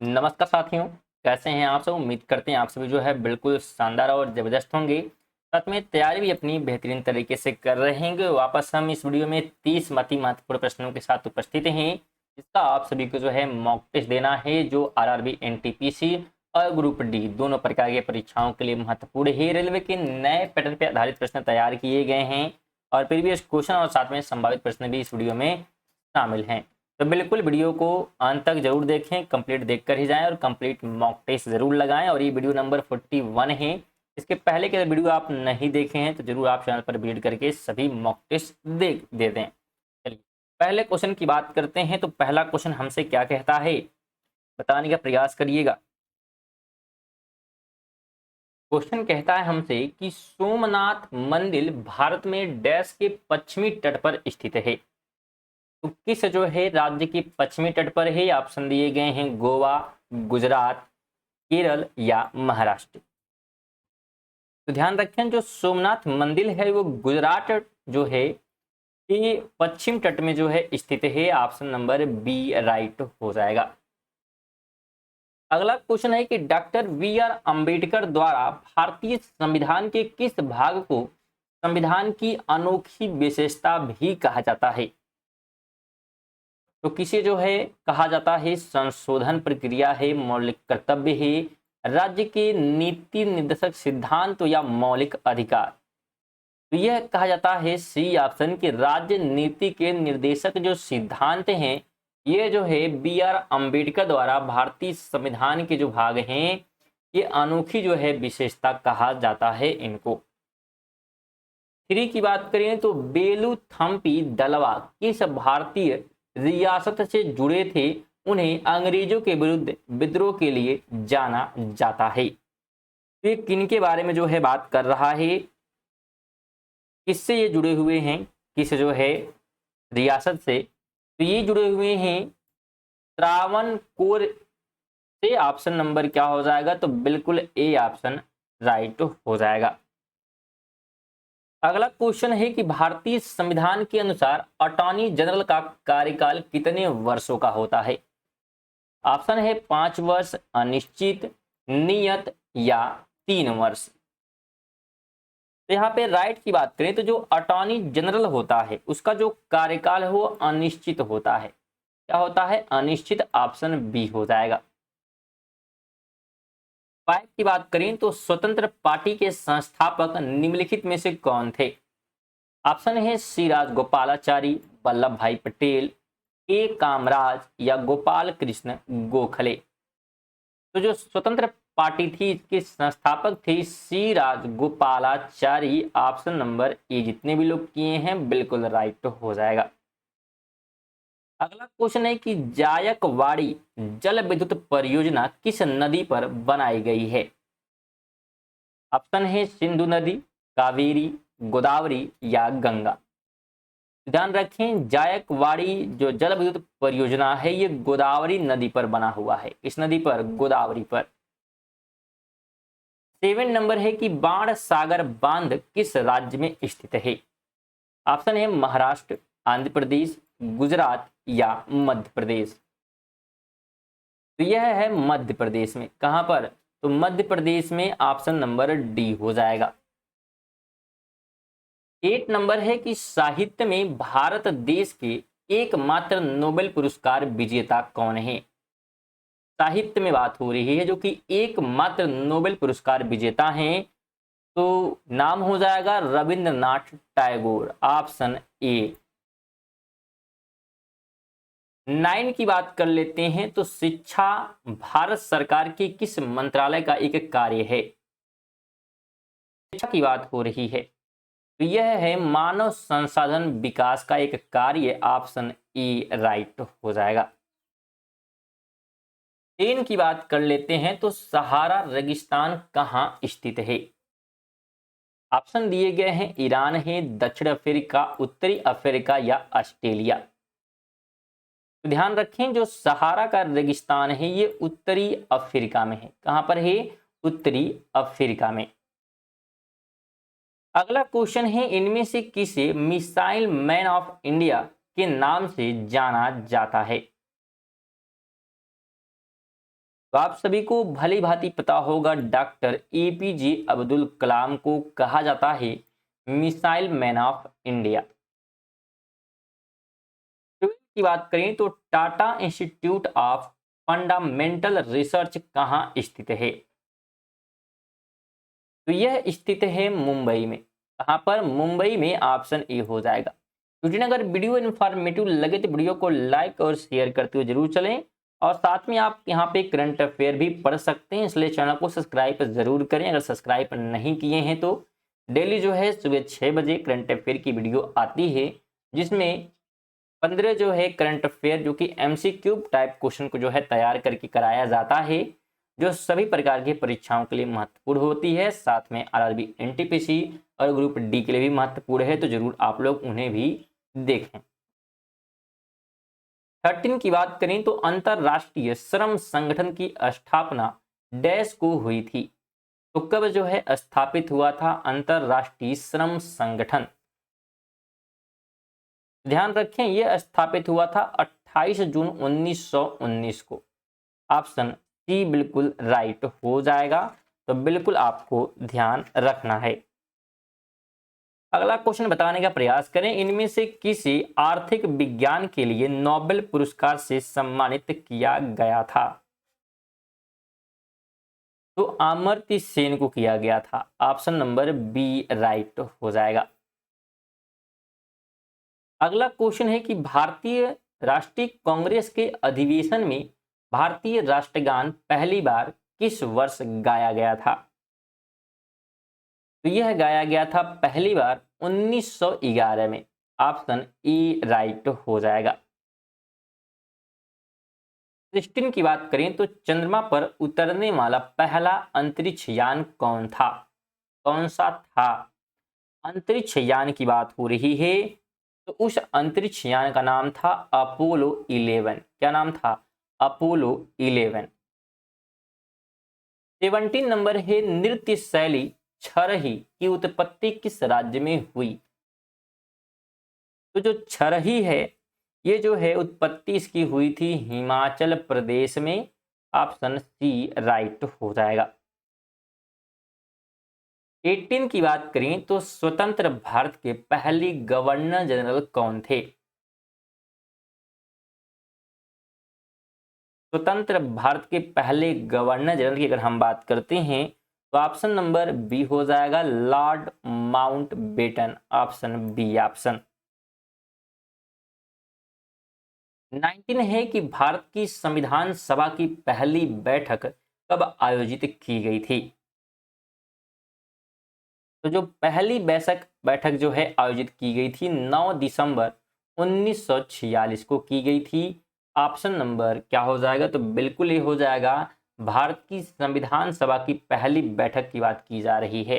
नमस्कार साथियों, कैसे हैं आप सब। उम्मीद करते हैं आप सभी जो है बिल्कुल शानदार और ज़बरदस्त होंगे। साथ में तैयारी भी अपनी बेहतरीन तरीके से कर रहे होंगे। वापस हम इस वीडियो में 30 अति महत्वपूर्ण प्रश्नों के साथ उपस्थित हैं, जिसका आप सभी को जो है मॉक टेस्ट देना है, जो आरआरबी एनटीपीसी और ग्रुप डी दोनों प्रकार की परीक्षाओं के लिए महत्वपूर्ण है। रेलवे के नए पैटर्न पर आधारित प्रश्न तैयार किए गए हैं और प्रीवियस क्वेश्चन और साथ में संभावित प्रश्न भी इस वीडियो में शामिल हैं। तो बिल्कुल वीडियो को अंत तक जरूर देखें, कंप्लीट देखकर ही जाएं और कंप्लीट मॉक टेस्ट जरूर लगाएं। और ये वीडियो नंबर 41 है। इसके पहले के वीडियो आप नहीं देखे हैं तो जरूर आप चैनल पर विजिट करके सभी मॉक टेस्ट देख दे दें। चलिए पहले क्वेश्चन की बात करते हैं। तो पहला क्वेश्चन हमसे क्या कहता है, बताने का प्रयास करिएगा। क्वेश्चन कहता है हमसे कि सोमनाथ मंदिर भारत में डैश के पश्चिमी तट पर स्थित है। तो किस जो है राज्य के पश्चिमी तट पर है। ऑप्शन दिए गए हैं गोवा, गुजरात, केरल या महाराष्ट्र। तो ध्यान रखें, जो सोमनाथ मंदिर है वो गुजरात जो है ये पश्चिम तट में जो है स्थित है। ऑप्शन नंबर बी राइट हो जाएगा। अगला क्वेश्चन है कि डॉक्टर बी.आर. अंबेडकर द्वारा भारतीय संविधान के किस भाग को संविधान की अनोखी विशेषता भी कहा जाता है। तो किसे जो है कहा जाता है संशोधन प्रक्रिया है, मौलिक कर्तव्य है, राज्य के नीति निर्देशक सिद्धांत या मौलिक अधिकार। तो यह कहा जाता है सी ऑप्शन के राज्य नीति के निर्देशक जो सिद्धांत हैं, ये जो है बी.आर. अंबेडकर द्वारा भारतीय संविधान के जो भाग हैं, ये अनोखी जो है विशेषता कहा जाता है इनको। थ्री की बात करें तो बेलूथम्पी दलवा किस भारतीय रियासत से जुड़े थे, उन्हें अंग्रेजों के विरुद्ध विद्रोह के लिए जाना जाता है। तो ये किन के बारे में जो है बात कर रहा है, किससे ये जुड़े हुए हैं, किस जो है रियासत से। तो ये जुड़े हुए हैं त्रावणकोर से। ऑप्शन नंबर क्या हो जाएगा, तो बिल्कुल ए ऑप्शन राइट हो जाएगा। अगला क्वेश्चन है कि भारतीय संविधान के अनुसार अटॉर्नी जनरल का कार्यकाल कितने वर्षों का होता है। ऑप्शन है 5 वर्ष, अनिश्चित, नियत या 3 वर्ष। तो यहाँ पे राइट की बात करें तो जो अटॉर्नी जनरल होता है उसका जो कार्यकाल है वो अनिश्चित होता है। क्या होता है, अनिश्चित। ऑप्शन बी हो जाएगा। 5 की बात करें तो स्वतंत्र पार्टी के संस्थापक निम्नलिखित में से कौन थे। ऑप्शन है सी राजगोपालाचारी, वल्लभ भाई पटेल, ए कामराज या गोपाल कृष्ण गोखले। तो जो स्वतंत्र पार्टी थी इसके संस्थापक थे सी राजगोपालाचारी। ऑप्शन नंबर ए जितने भी लोग किए हैं बिल्कुल राइट हो जाएगा। अगला क्वेश्चन है कि जायकवाड़ी जल विद्युत परियोजना किस नदी पर बनाई गई है। ऑप्शन है सिंधु नदी, कावेरी, गोदावरी या गंगा। ध्यान रखें, जायकवाड़ी जो जल विद्युत परियोजना है ये गोदावरी नदी पर बना हुआ है। इस नदी पर, गोदावरी पर। 7 नंबर है कि बाण सागर बांध किस राज्य में स्थित है। ऑप्शन है महाराष्ट्र, आंध्र प्रदेश, गुजरात या मध्य प्रदेश। तो यह है मध्य प्रदेश में। कहां पर, तो मध्य प्रदेश में। ऑप्शन नंबर डी हो जाएगा। 8 नंबर है कि साहित्य में भारत देश के एकमात्र नोबेल पुरस्कार विजेता कौन है। साहित्य में बात हो रही है, जो कि एकमात्र नोबेल पुरस्कार विजेता हैं। तो नाम हो जाएगा रविंद्रनाथ टैगोर। Option A. 9 की बात कर लेते हैं। तो शिक्षा भारत सरकार के किस मंत्रालय का एक कार्य है। शिक्षा की बात हो रही है तो यह है मानव संसाधन विकास का एक कार्य। ऑप्शन ए राइट हो जाएगा। 3 की बात कर लेते हैं। तो सहारा रेगिस्तान कहां स्थित है। ऑप्शन दिए गए हैं ईरान है, दक्षिण अफ्रीका, उत्तरी अफ्रीका या ऑस्ट्रेलिया। तो ध्यान रखें, जो सहारा का रेगिस्तान है ये उत्तरी अफ्रीका में है। कहां पर है, उत्तरी अफ्रीका में। अगला क्वेश्चन है, इनमें से किसे मिसाइल मैन ऑफ इंडिया के नाम से जाना जाता है। तो आप सभी को भली भांति पता होगा डॉक्टर एपीजे अब्दुल कलाम को कहा जाता है मिसाइल मैन ऑफ इंडिया। की बात करें तो Tata institute of fundamental research कहाँ स्थित है? तो यह स्थित है मुंबई में। कहाँ पर? मुंबई में। ऑप्शन ए हो जाएगा। तो अगर वीडियो इन्फॉर्मेटिव लगे तो वीडियो को लाइक और शेयर करते हुए जरूर चलें, और साथ में आप यहाँ पे करंट अफेयर भी पढ़ सकते हैं, इसलिए चैनल को सब्सक्राइब जरूर करें अगर सब्सक्राइब नहीं किए हैं तो। डेली जो है सुबह 6 बजे करंट अफेयर की वीडियो आती है, जिसमें 15 जो है करंट अफेयर जो कि एमसीक्यू टाइप क्वेश्चन को जो है तैयार करके कराया जाता है, जो सभी प्रकार की परीक्षाओं के लिए महत्वपूर्ण होती है। साथ में आरआरबी, एनटीपीसी और ग्रुप डी के लिए भी महत्वपूर्ण है, तो जरूर आप लोग उन्हें भी देखें। 13 की बात करें तो अंतरराष्ट्रीय श्रम संगठन की स्थापना डैश को हुई थी। तो कब जो है स्थापित हुआ था अंतरराष्ट्रीय श्रम संगठन? ध्यान रखें, यह स्थापित हुआ था 28 जून 1919 को। ऑप्शन सी बिल्कुल राइट हो जाएगा, तो बिल्कुल आपको ध्यान रखना है। अगला क्वेश्चन बताने का प्रयास करें, इनमें से किसी आर्थिक विज्ञान के लिए नोबेल पुरस्कार से सम्मानित किया गया था? तो अमर्त्य सेन को किया गया था। ऑप्शन नंबर बी राइट हो जाएगा। अगला क्वेश्चन है कि भारतीय राष्ट्रीय कांग्रेस के अधिवेशन में भारतीय राष्ट्रगान पहली बार किस वर्ष गाया गया था? तो यह गाया गया था पहली बार 1911 में। ऑप्शन ई राइट हो जाएगा। 16 की बात करें तो चंद्रमा पर उतरने वाला पहला अंतरिक्ष यान कौन था? कौन सा था? अंतरिक्ष यान की बात हो रही है, तो उस अंतरिक्ष यान का नाम था अपोलो 11। क्या नाम था? अपोलो 11। 17 नंबर है, नृत्य शैली छरही की उत्पत्ति किस राज्य में हुई? तो जो छरही है, ये जो है उत्पत्ति इसकी हुई थी हिमाचल प्रदेश में। ऑप्शन सी राइट हो जाएगा। 18 की बात करें तो स्वतंत्र भारत के पहले गवर्नर जनरल कौन थे? स्वतंत्र भारत के पहले गवर्नर जनरल की अगर हम बात करते हैं तो ऑप्शन नंबर बी हो जाएगा, Lord Mountbatten. Option B option. 19 है कि भारत की संविधान सभा की पहली बैठक कब आयोजित की गई थी? तो जो पहली बैठक जो है आयोजित की गई थी 9 दिसंबर 1946 को की गई थी। ऑप्शन नंबर क्या हो जाएगा? तो बिल्कुल ये हो जाएगा, भारत की संविधान सभा की पहली बैठक की बात की जा रही है।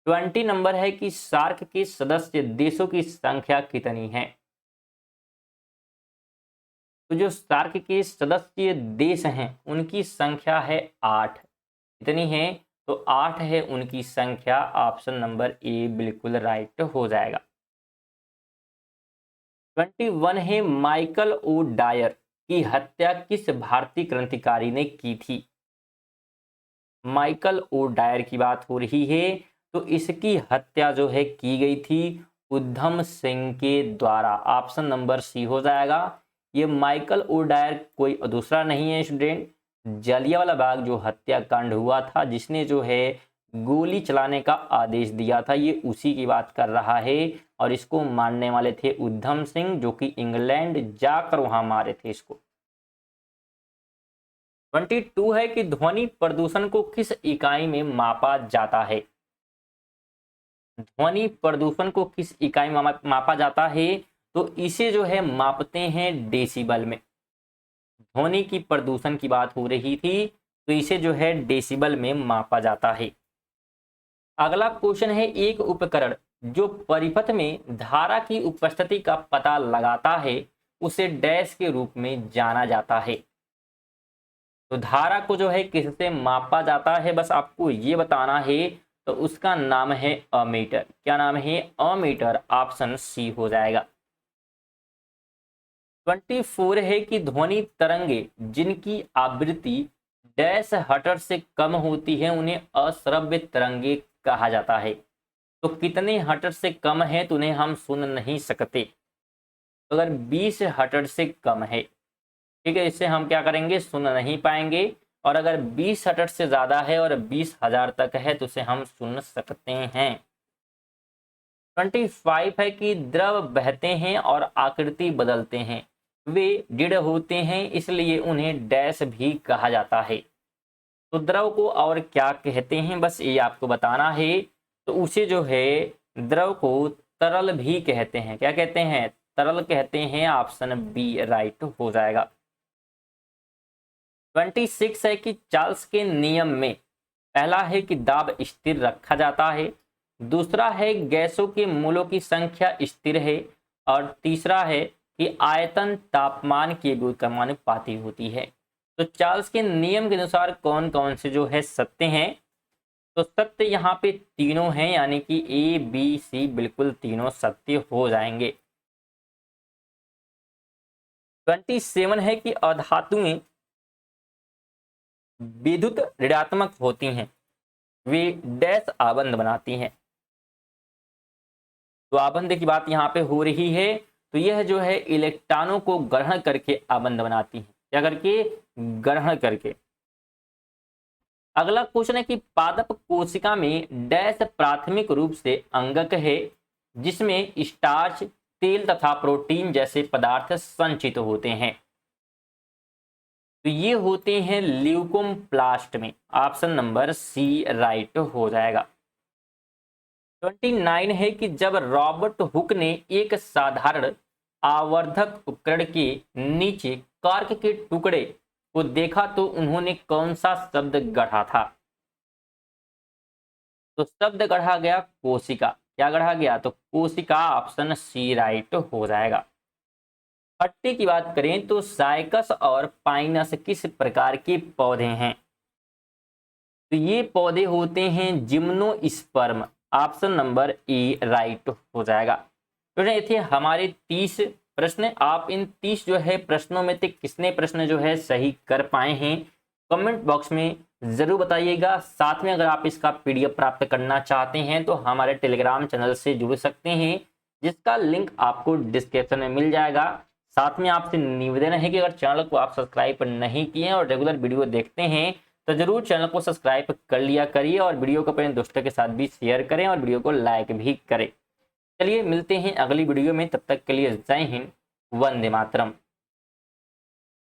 20 नंबर है कि सार्क के सदस्य देशों की संख्या कितनी है? तो जो सार्क के सदस्य देश हैं उनकी संख्या है 8। कितनी है? तो 8 है उनकी संख्या। ऑप्शन नंबर ए बिल्कुल राइट हो जाएगा। 21 है, माइकल ओ डायर की हत्या किस भारतीय क्रांतिकारी ने की थी? माइकल ओ डायर की बात हो रही है, तो इसकी हत्या जो है की गई थी उधम सिंह के द्वारा। ऑप्शन नंबर सी हो जाएगा। ये माइकल ओ डायर कोई दूसरा नहीं है स्टूडेंट, जलियांवाला बाग जो हत्याकांड हुआ था, जिसने जो है गोली चलाने का आदेश दिया था, ये उसी की बात कर रहा है। और इसको मारने वाले थे उधम सिंह, जो कि इंग्लैंड जाकर वहां मारे थे इसको। 22 है कि ध्वनि प्रदूषण को किस इकाई में मापा जाता है? ध्वनि प्रदूषण को किस इकाई में मापा जाता है? तो इसे जो है मापते हैं डेसिबल में। ध्वनि की प्रदूषण की बात हो रही थी, तो इसे जो है डेसिबल में मापा जाता है। अगला क्वेश्चन है, एक उपकरण जो परिपथ में धारा की उपस्थिति का पता लगाता है उसे डैश के रूप में जाना जाता है। तो धारा को जो है किससे मापा जाता है, बस आपको ये बताना है। तो उसका नाम है अमीटर। क्या नाम है? अमीटर। ऑप्शन सी हो जाएगा। 24 है कि ध्वनि तरंगे जिनकी आवृत्ति डैश हर्ट्ज से कम होती है उन्हें अश्रव्य तरंगे कहा जाता है। तो कितने हर्ट्ज से कम है तो उन्हें हम सुन नहीं सकते। तो अगर 20 हर्ट्ज से कम है, ठीक है, इससे हम क्या करेंगे, सुन नहीं पाएंगे। और अगर 20 हर्ट्ज से ज्यादा है और 20,000 तक है तो उसे हम सुन सकते हैं। 25 है कि द्रव बहते हैं और आकृति बदलते हैं, वे दृढ़ होते हैं इसलिए उन्हें डैश भी कहा जाता है। तो द्रव को और क्या कहते हैं, बस ये आपको बताना है। तो उसे जो है द्रव को तरल भी कहते हैं। क्या कहते हैं, तरल कहते हैं। ऑप्शन बी राइट हो जाएगा। 26 है कि चार्ल्स के नियम में पहला है कि दाब स्थिर रखा जाता है, दूसरा है गैसों के मोलों की संख्या स्थिर है, और तीसरा है कि आयतन तापमान के समानुपाती होती है। तो चार्ल्स के नियम के अनुसार कौन कौन से जो है सत्य हैं, तो सत्य यहाँ पे तीनों हैं, यानी कि ए बी सी बिल्कुल तीनों सत्य हो जाएंगे। 27 है कि अधातुएं विद्युत ऋणात्मक होती हैं, वे डैश आबंध बनाती हैं। तो आबंध की बात यहाँ पे हो रही है, तो यह जो है इलेक्ट्रॉनों को ग्रहण करके आबंध बनाती है। क्या करके, ग्रहण करके। अगला क्वेश्चन है कि पादप कोशिका में डैश प्राथमिक रूप से अंगक है जिसमें स्टार्च, तेल तथा प्रोटीन जैसे पदार्थ संचित होते हैं। तो ये होते हैं ल्यूकोम प्लास्ट में। ऑप्शन नंबर सी राइट हो जाएगा। 29 है कि जब रॉबर्ट हुक ने एक साधारण आवर्धक उपकरण के नीचे कार्क के टुकड़े को देखा तो उन्होंने कौन सा शब्द गढ़ा था। तो शब्द गढ़ा गया कोशिका। क्या गढ़ा गया, तो कोशिका। ऑप्शन सी राइट हो जाएगा। 30 की बात करें तो साइकस और पाइनस किस प्रकार के पौधे हैं। तो ये पौधे होते हैं gymnosperm. Option number A right हो जाएगा। तो ये थे हमारे 30 प्रश्न। आप इन 30 जो है प्रश्नों में से कितने प्रश्न जो है सही कर पाए हैं कमेंट बॉक्स में जरूर बताइएगा। साथ में अगर आप इसका पीडीएफ प्राप्त करना चाहते हैं तो हमारे टेलीग्राम चैनल से जुड़ सकते हैं, जिसका लिंक आपको डिस्क्रिप्शन में मिल जाएगा। साथ में आपसे निवेदन है कि अगर चैनल को आप सब्सक्राइब नहीं किए हैं और रेगुलर वीडियो देखते हैं तो जरूर चैनल को सब्सक्राइब कर लिया करिए और वीडियो को अपने दोस्तों के साथ भी शेयर करें और वीडियो को लाइक भी करें। चलिए मिलते हैं अगली वीडियो में, तब तक के लिए जय हिंद, वंदे मातरम।